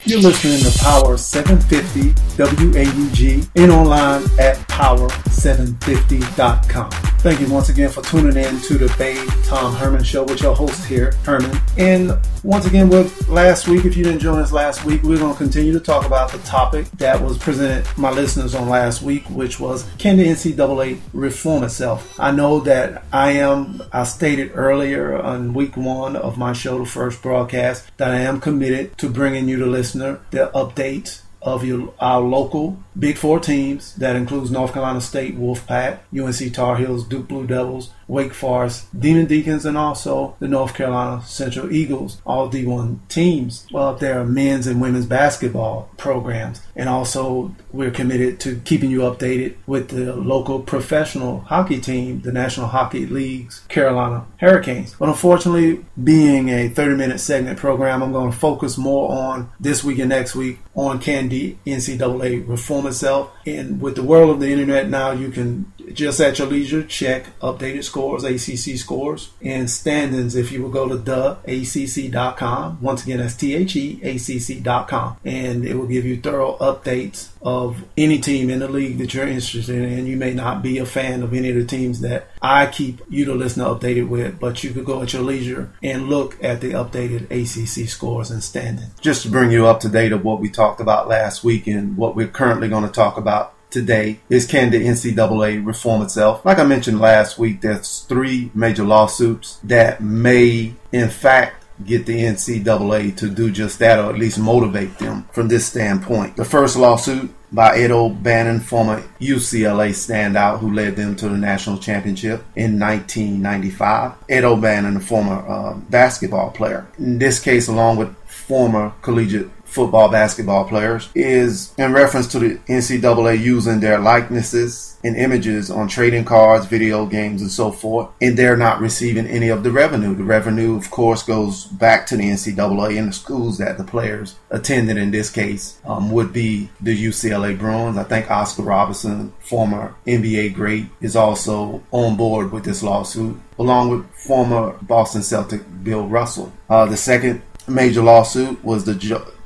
You're listening to Power 750 WAUG and online at power750.com. Thank you once again for tuning in to the BabeThomHerman Show with your host here, Herman. And once again, with last week, if you didn't join us last week, we're going to continue to talk about the topic that was presented to my listeners on last week, which was, can the NCAA reform itself? I know that I stated earlier on week one of my show, the first broadcast, that I am committed to bringing you the listener the updates of our local Big Four teams. That includes North Carolina State Wolfpack, UNC Tar Heels, Duke Blue Devils, Wake Forest, Demon Deacons, and also the North Carolina Central Eagles, all D1 teams. Well, there are men's and women's basketball programs. And also, we're committed to keeping you updated with the local professional hockey team, the National Hockey League's Carolina Hurricanes. But unfortunately, being a 30-minute segment program, I'm going to focus more on this week and next week on can the NCAA reform itself. And with the world of the internet now, you can just at your leisure check updated scores, ACC scores, and standings if you will go to theacc.com. Once again, that's theacc.com. And it will give you thorough updates of any team in the league that you're interested in. And you may not be a fan of any of the teams that I keep you to listen to updated with, but you could go at your leisure and look at the updated ACC scores and standings. Just to bring you up to date of what we talked about last week and what we're currently going to talk about today is, can the NCAA reform itself? Like I mentioned last week, there's 3 major lawsuits that may, in fact, get the NCAA to do just that, or at least motivate them from this standpoint. The first lawsuit by Ed O'Bannon, former UCLA standout who led them to the national championship in 1995. Ed O'Bannon, a former basketball player. In this case, along with former collegiate football, basketball players, is in reference to the NCAA using their likenesses and images on trading cards, video games, and so forth, and they're not receiving any of the revenue. The revenue, of course, goes back to the NCAA and the schools that the players attended. In this case, would be the UCLA Bruins. I think Oscar Robertson, former NBA great, is also on board with this lawsuit, along with former Boston Celtic Bill Russell. The second major lawsuit was the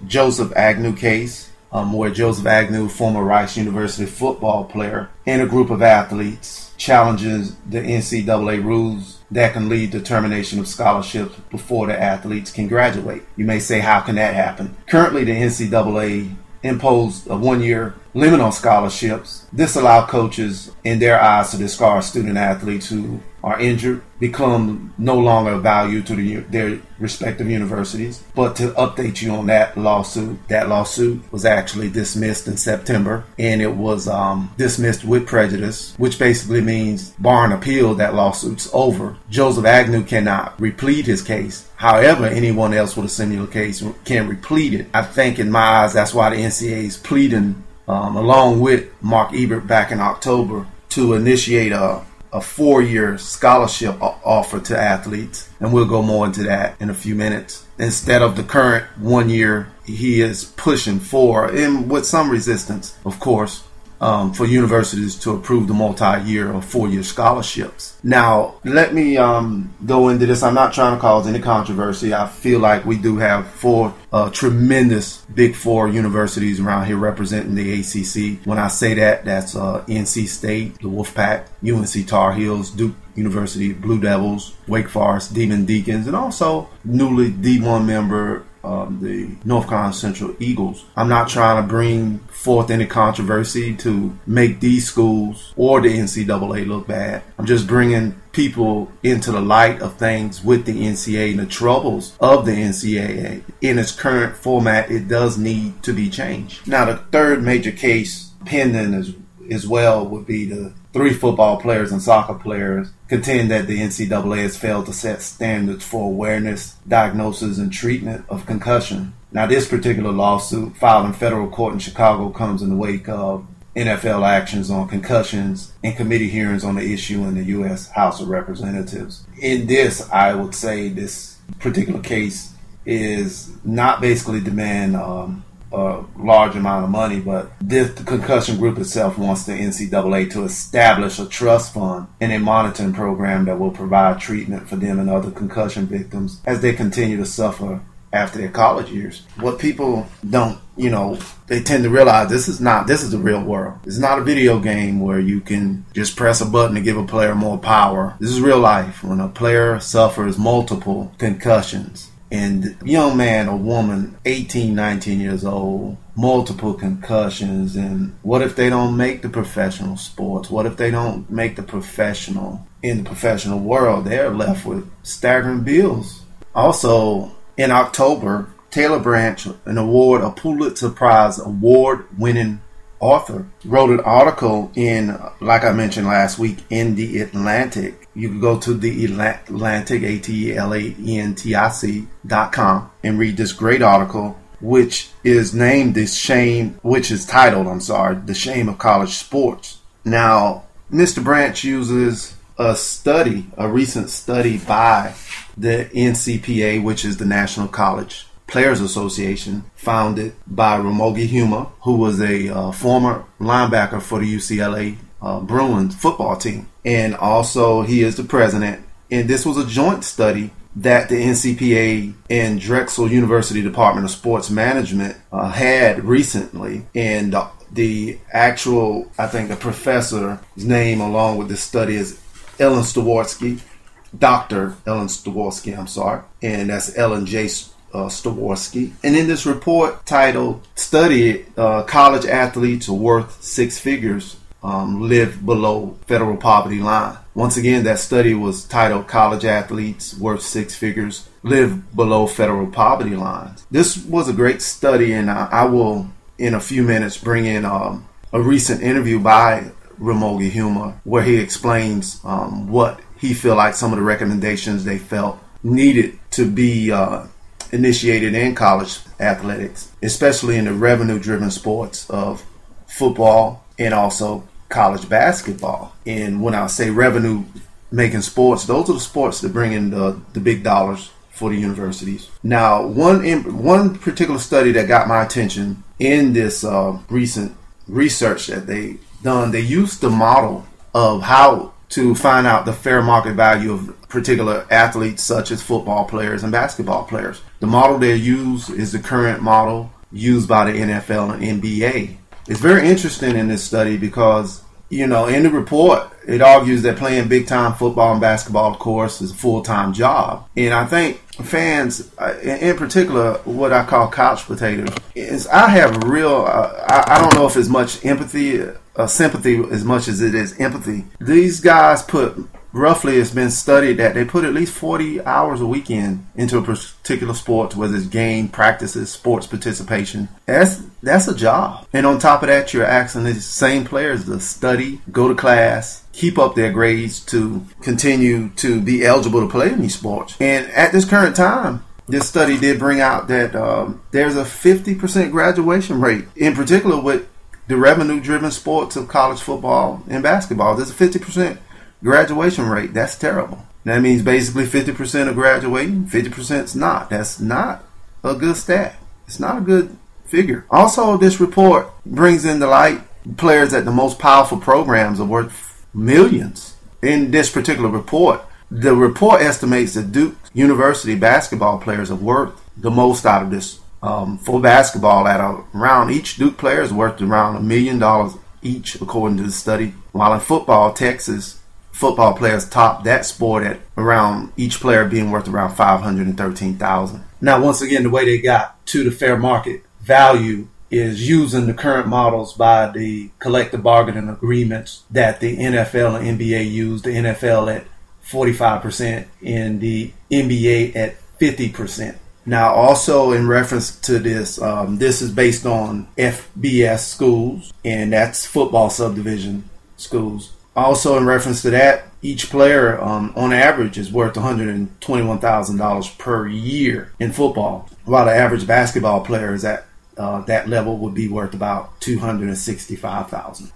Joseph Agnew case, where Joseph Agnew, former Rice University football player, and a group of athletes challenges the NCAA rules that can lead to termination of scholarships before the athletes can graduate. You may say, how can that happen? Currently, the NCAA imposed a 1-year limit on scholarships. This allowed coaches, in their eyes, to discard student athletes who are injured, become no longer of value to their respective universities. But to update you on that lawsuit was actually dismissed in September, and it was dismissed with prejudice, which basically means, bar an appeal, that lawsuit's over. Joseph Agnew cannot replete his case. However, anyone else with a similar case can replete it. I think, in my eyes, that's why the NCAA is pleading, along with Mark Ebert back in October, to initiate a 4-year scholarship offer to athletes. And we'll go more into that in a few minutes. Instead of the current 1 year, he is pushing for, and with some resistance, of course, for universities to approve the multi-year or 4-year scholarships. Now, let me go into this. I'm not trying to cause any controversy. I feel like we do have 4 tremendous Big Four universities around here representing the ACC. When I say that, that's NC State, the Wolfpack, UNC Tar Heels, Duke University Blue Devils, Wake Forest, Demon Deacons, and also newly D1 member, the North Carolina Central Eagles. I'm not trying to bring forth any controversy to make these schools or the NCAA look bad. I'm just bringing people into the light of things with the NCAA and the troubles of the NCAA. In its current format, it does need to be changed. Now, the third major case pending as well would be the 3 football players and soccer players contend that the NCAA has failed to set standards for awareness, diagnosis, and treatment of concussion. Now, this particular lawsuit, filed in federal court in Chicago, comes in the wake of NFL actions on concussions and committee hearings on the issue in the U.S. House of Representatives. In this, I would say this particular case is not basically demand a large amount of money, but the concussion group itself wants the NCAA to establish a trust fund and a monitoring program that will provide treatment for them and other concussion victims as they continue to suffer after their college years. What people don't, they tend to realize this is the real world. It's not a video game where you can just press a button to give a player more power. This is real life. When a player suffers multiple concussions, and young man or woman, 18, 19 years old, multiple concussions, and what if they don't make the professional sports? What if they don't make the professional world? They're left with staggering bills. Also, in October, Taylor Branch, a Pulitzer Prize award-winning author, wrote an article in, like I mentioned last week, in The Atlantic. You can go to The Atlantic, ATLANTIC.com, and read this great article, which is titled, The Shame of College Sports. Now, Mr. Branch uses a recent study by the NCAA, which is the National College Players Association, founded by Ramogi Huma, who was a former linebacker for the UCLA Bruins football team. And also he is the president. And this was a joint study that the NCPA and Drexel University Department of Sports Management had recently. And the professor's name along with this study is Dr. Ellen Staworski, and that's Ellen J. Staworski. And in this report titled "Study College Athletes Are Worth Six Figures Live Below Federal Poverty Line." Once again, that study was titled "College Athletes Worth Six Figures Live Below Federal Poverty Lines." This was a great study, and I will, in a few minutes, bring in a recent interview by Ramogi Huma, where he explains what he feel like some of the recommendations they felt needed to be initiated in college athletics, especially in the revenue-driven sports of football and also college basketball. And when I say revenue-making sports, those are the sports that bring in the big dollars for the universities. Now, one particular study that got my attention in this recent research that they done, they used the model of how to find out the fair market value of particular athletes such as football players and basketball players. The model they use is the current model used by the NFL and NBA. It's very interesting in this study because, in the report, it argues that playing big-time football and basketball, of course, is a full-time job. And I think fans, in particular, what I call couch potatoes, is I have I don't know if it's much sympathy as much as it is empathy. These guys roughly, it's been studied that they put at least 40 hours a weekend into a particular sport, whether it's game, practices, sports participation. That's a job. And on top of that, you're asking these same players to study, go to class, keep up their grades to continue to be eligible to play in these sports. And at this current time, this study did bring out that there's a 50% graduation rate, in particular with the revenue-driven sports of college football and basketball. There's a 50% graduation rate. That's terrible. That means basically 50% are graduating, 50% is not. That's not a good stat. It's not a good figure. Also, this report brings into light players at the most powerful programs are worth millions. In this particular report, the report estimates that Duke University basketball players are worth the most out of this. For basketball, each Duke player is worth around $1 million each, according to the study. While in football, Texas football players top that sport at around each player being worth around $513,000. Now, once again, the way they got to the fair market value is using the current models by the collective bargaining agreements that the NFL and NBA use. The NFL at 45% and the NBA at 50%. Now, also in reference to this, this is based on FBS schools, and that's football subdivision schools. Also in reference to that, each player on average is worth $121,000 per year in football, while the average basketball player is at that level would be worth about $265,000.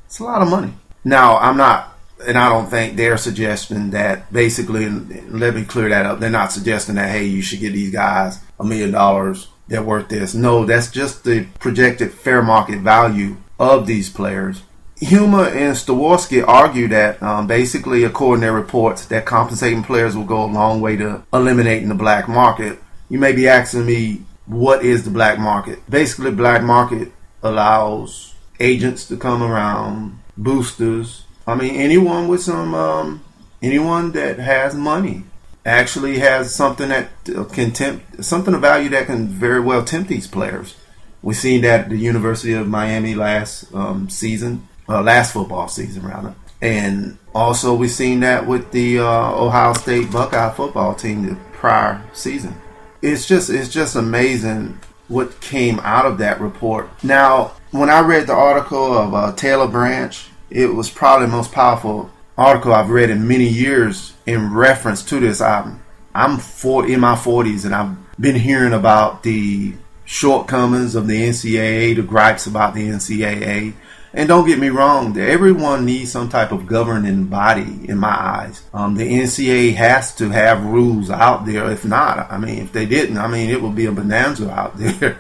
It's a lot of money. Now, I don't think they're suggesting that, basically, and let me clear that up, they're not suggesting that, hey, you should give these guys $1 million, they're worth this. No, that's just the projected fair market value of these players. Huma and Staworski argue that basically, according to their reports, that compensating players will go a long way to eliminating the black market. You may be asking me, what is the black market? Basically, black market allows agents to come around, boosters. I mean, anyone with anyone that has money actually has something that can something of value that can very well tempt these players. We've seen that at the University of Miami last football season rather. And also we've seen that with the Ohio State Buckeye football team the prior season. It's just amazing what came out of that report. Now, when I read the article of Taylor Branch, it was probably the most powerful article I've read in many years in reference to this. I'm in my 40s, and I've been hearing about the shortcomings of the NCAA, the gripes about the NCAA. And don't get me wrong, everyone needs some type of governing body in my eyes. The NCAA has to have rules out there. If not, if they didn't, it would be a bonanza out there.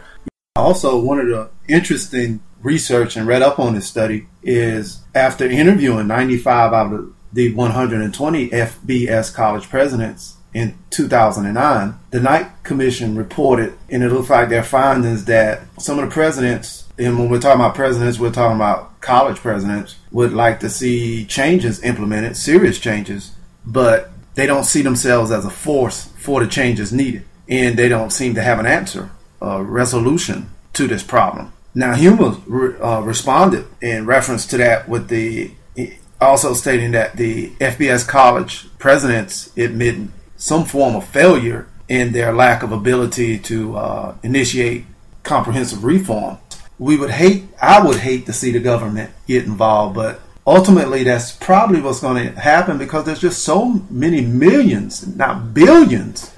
Also, one of the interesting research and read up on this study is after interviewing 95 out of the 120 FBS college presidents in 2009, the Knight Commission reported, and it looks like their findings, that some of the presidents, and when we're talking about presidents, we're talking about college presidents, would like to see changes implemented, serious changes, but they don't see themselves as a force for the changes needed. And they don't seem to have an answer, a resolution to this problem. Now, Hume responded in reference to that with also stating that the FBS college presidents admit some form of failure in their lack of ability to initiate comprehensive reform. I would hate to see the government get involved, but ultimately that's probably what's going to happen, because there's just so many millions, not billions,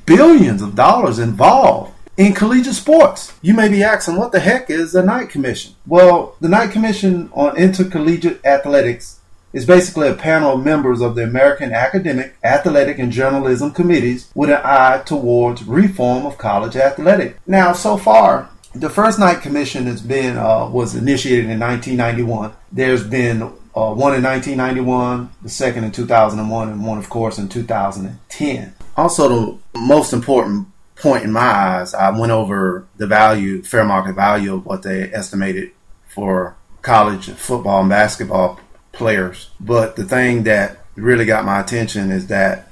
billions of dollars involved in collegiate sports. You may be asking, what the heck is the Knight Commission? Well, the Knight Commission on Intercollegiate Athletics is basically a panel of members of the American Academic, Athletic, and Journalism Committees with an eye towards reform of college athletics. Now, so far, the first Knight Commission was initiated in 1991. There's been one in 1991, the second in 2001, and one, of course, in 2010. Also, the most important point in my eyes, I went over the fair market value of what they estimated for college football and basketball players. But the thing that really got my attention is that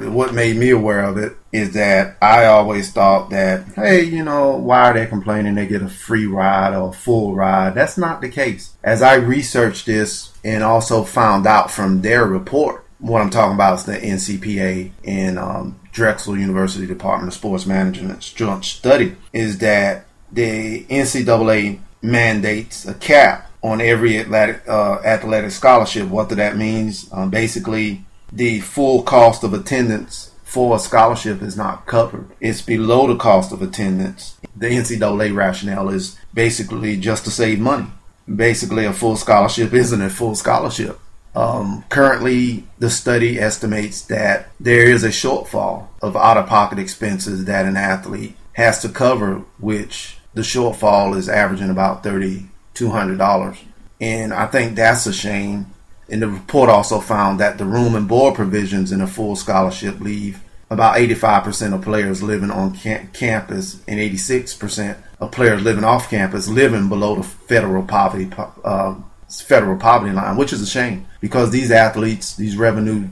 what made me aware of it is that I always thought that, hey, why are they complaining they get a free ride or a full ride? That's not the case. As I researched this and also found out from their report, what I'm talking about is the NCPA and Drexel University Department of Sports Management's joint study, is that the NCAA mandates a cap on every athletic scholarship. What that means? Basically, the full cost of attendance for a scholarship is not covered. It's below the cost of attendance. The NCAA rationale is basically just to save money. Basically, a full scholarship isn't a full scholarship. Currently, the study estimates that there is a shortfall of out-of-pocket expenses that an athlete has to cover, which the shortfall is averaging about $3,200. And I think that's a shame. And the report also found that the room and board provisions in a full scholarship leave about 85% of players living on campus and 86% of players living off campus living below the federal poverty line, which is a shame, because these athletes, these revenue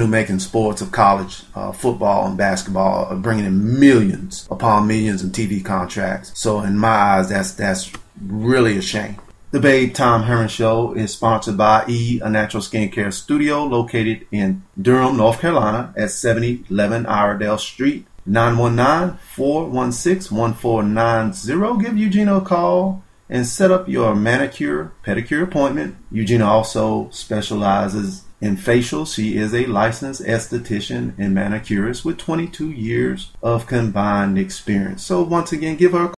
making sports of college football and basketball are bringing in millions upon millions in TV contracts. So in my eyes, that's really a shame. The Babe Tom Herman Show is sponsored by a natural skincare studio located in Durham, North Carolina at 7011 Iredale Street, 919-416-1490. Give Eugenia a call and set up your manicure, pedicure appointment. Eugenia also specializes in facials. She is a licensed esthetician and manicurist with 22 years of combined experience. So once again, give her a